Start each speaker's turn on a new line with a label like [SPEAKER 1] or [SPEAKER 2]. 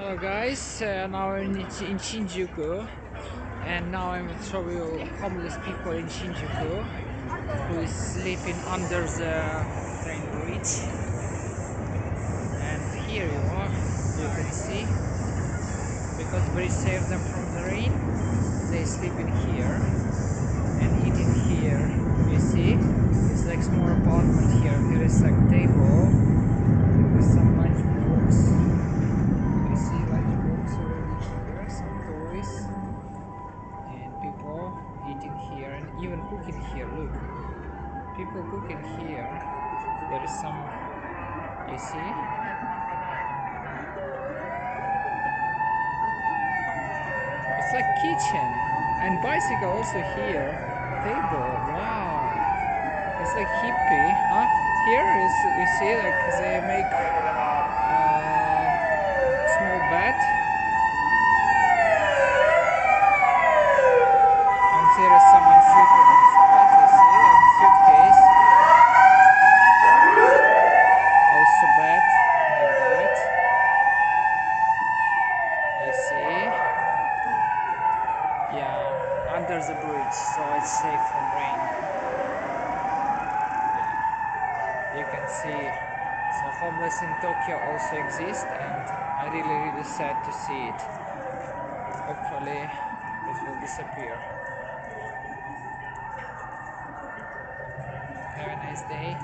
[SPEAKER 1] Hello guys, now I'm in Shinjuku, and now I'm with several homeless people in Shinjuku who is sleeping under the train bridge. And here you can see, because bridge saved them from the rain, they sleep in here and eating here. You see, it's like small apartment here. Here is like table with some lunchbox. You see lunchbox already here, some toys, and people eating here and even cooking here. Look, people cooking here. There is some, you see, it's like kitchen and bicycle also here. Table, wow, it's like hippie, huh? Here is, you see, like they make small bed, and here is someone sleeping inside. You see, and suitcase, also bed like that. You see, yeah, under the bridge, so it's safe from rain. Yeah, you can see the homeless in Tokyo also exist, and I really sad to see it. Hopefully it will disappear. Have a nice day.